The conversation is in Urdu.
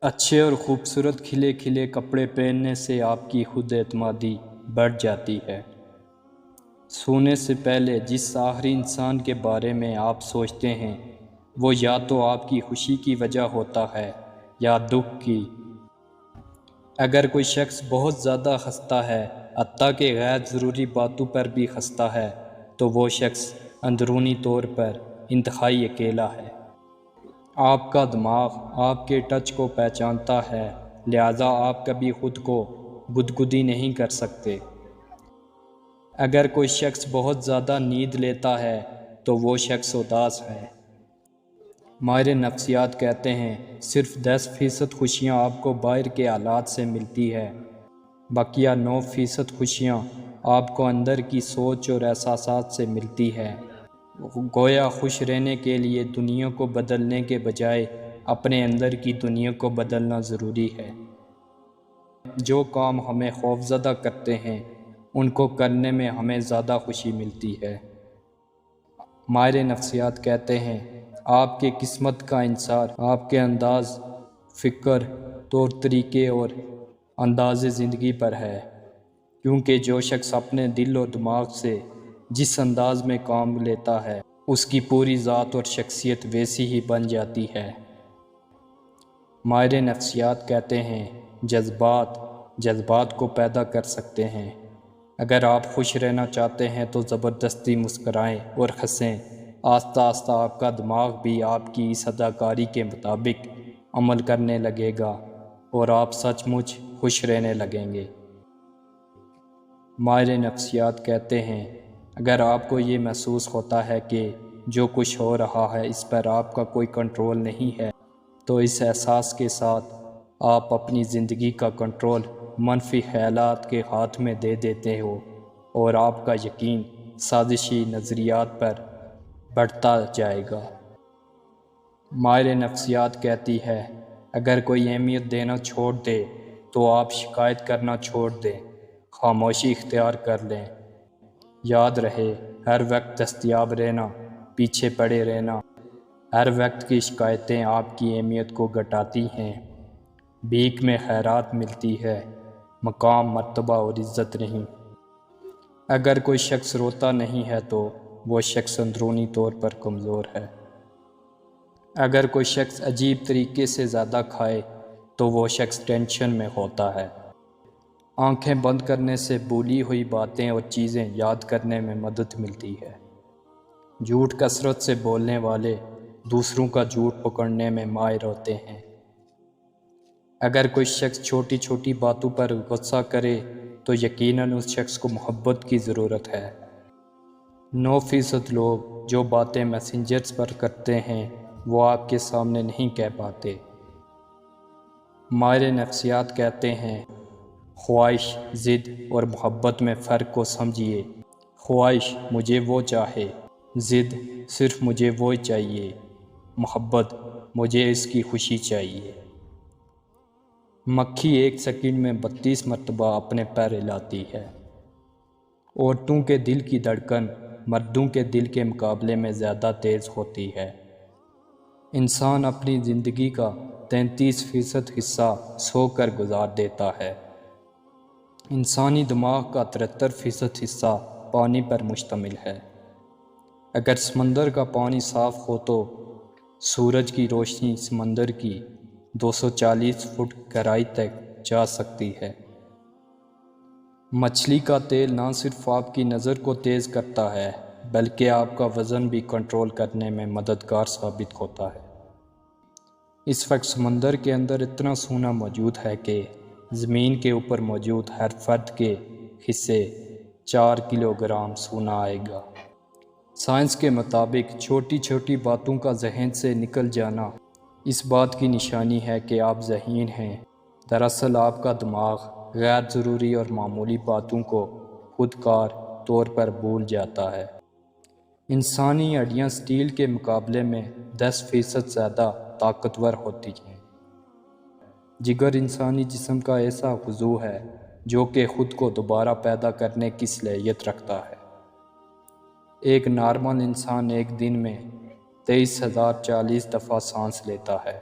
اچھے اور خوبصورت کھلے کھلے کپڑے پہننے سے آپ کی خود اعتمادی بڑھ جاتی ہے۔ سونے سے پہلے جس آخری انسان کے بارے میں آپ سوچتے ہیں وہ یا تو آپ کی خوشی کی وجہ ہوتا ہے یا دکھ کی۔ اگر کوئی شخص بہت زیادہ خستہ ہے، حتیٰ کہ غیر ضروری باتوں پر بھی خستہ ہے، تو وہ شخص اندرونی طور پر انتہائی اکیلا ہے۔ آپ کا دماغ آپ کے ٹچ کو پہچانتا ہے، لہذا آپ کبھی خود کو گدگدی نہیں کر سکتے۔ اگر کوئی شخص بہت زیادہ نیند لیتا ہے تو وہ شخص اداس ہے۔ ماہر نفسیات کہتے ہیں صرف 10% خوشیاں آپ کو باہر کے حالات سے ملتی ہے، بقیہ 9% خوشیاں آپ کو اندر کی سوچ اور احساسات سے ملتی ہے۔ گویا خوش رہنے کے لیے دنیا کو بدلنے کے بجائے اپنے اندر کی دنیا کو بدلنا ضروری ہے۔ جو کام ہمیں خوفزدہ کرتے ہیں ان کو کرنے میں ہمیں زیادہ خوشی ملتی ہے۔ ماہر نفسیات کہتے ہیں آپ کے قسمت کا انحصار آپ کے انداز فکر، طور طریقے اور انداز زندگی پر ہے، کیونکہ جو شخص اپنے دل اور دماغ سے جس انداز میں کام لیتا ہے اس کی پوری ذات اور شخصیت ویسی ہی بن جاتی ہے۔ ماہر نفسیات کہتے ہیں جذبات کو پیدا کر سکتے ہیں۔ اگر آپ خوش رہنا چاہتے ہیں تو زبردستی مسکرائیں اور ہنسیں۔ آہستہ آہستہ آپ کا دماغ بھی آپ کی اس اداکاری کے مطابق عمل کرنے لگے گا اور آپ سچ مچ خوش رہنے لگیں گے۔ ماہر نفسیات کہتے ہیں اگر آپ کو یہ محسوس ہوتا ہے کہ جو کچھ ہو رہا ہے اس پر آپ کا کوئی کنٹرول نہیں ہے، تو اس احساس کے ساتھ آپ اپنی زندگی کا کنٹرول منفی خیالات کے ہاتھ میں دے دیتے ہو اور آپ کا یقین سازشی نظریات پر بڑھتا جائے گا۔ ماہر نفسیات کہتی ہے اگر کوئی اہمیت دینا چھوڑ دے تو آپ شکایت کرنا چھوڑ دیں، خاموشی اختیار کر لیں۔ یاد رہے ہر وقت دستیاب رہنا، پیچھے پڑے رہنا، ہر وقت کی شکایتیں آپ کی اہمیت کو گھٹاتی ہیں۔ بھیک میں خیرات ملتی ہے، مقام، مرتبہ اور عزت نہیں۔ اگر کوئی شخص روتا نہیں ہے تو وہ شخص اندرونی طور پر کمزور ہے۔ اگر کوئی شخص عجیب طریقے سے زیادہ کھائے تو وہ شخص ٹینشن میں ہوتا ہے۔ آنکھیں بند کرنے سے بھولی ہوئی باتیں اور چیزیں یاد کرنے میں مدد ملتی ہے۔ جھوٹ کثرت سے بولنے والے دوسروں کا جھوٹ پکڑنے میں ماہر ہوتے ہیں۔ اگر کوئی شخص چھوٹی چھوٹی باتوں پر غصہ کرے تو یقیناً اس شخص کو محبت کی ضرورت ہے۔ 9% لوگ جو باتیں میسنجرز پر کرتے ہیں وہ آپ کے سامنے نہیں کہہ پاتے۔ ماہر نفسیات کہتے ہیں خواہش، ضد اور محبت میں فرق کو سمجھیے۔ خواہش مجھے وہ چاہے، ضد صرف مجھے وہ چاہیے، محبت مجھے اس کی خوشی چاہیے۔ مکھی ایک سیکنڈ میں 32 مرتبہ اپنے پیر ہلاتی ہے۔ عورتوں کے دل کی دھڑکن مردوں کے دل کے مقابلے میں زیادہ تیز ہوتی ہے۔ انسان اپنی زندگی کا 33% حصہ سو کر گزار دیتا ہے۔ انسانی دماغ کا 73% حصہ پانی پر مشتمل ہے۔ اگر سمندر کا پانی صاف ہو تو سورج کی روشنی سمندر کی 240 فٹ گہرائی تک جا سکتی ہے۔ مچھلی کا تیل نہ صرف آپ کی نظر کو تیز کرتا ہے بلکہ آپ کا وزن بھی کنٹرول کرنے میں مددگار ثابت ہوتا ہے۔ اس وقت سمندر کے اندر اتنا سونا موجود ہے کہ زمین کے اوپر موجود ہر فرد کے حصے 4 کلو گرام سونا آئے گا۔ سائنس کے مطابق چھوٹی چھوٹی باتوں کا ذہن سے نکل جانا اس بات کی نشانی ہے کہ آپ ذہین ہیں۔ دراصل آپ کا دماغ غیر ضروری اور معمولی باتوں کو خود کار طور پر بھول جاتا ہے۔ انسانی ہڈیاں سٹیل کے مقابلے میں 10% زیادہ طاقتور ہوتی ہیں۔ جگر انسانی جسم کا ایسا عضو ہے جو کہ خود کو دوبارہ پیدا کرنے کی صلاحیت رکھتا ہے۔ ایک نارمل انسان ایک دن میں 23,040 دفعہ سانس لیتا ہے۔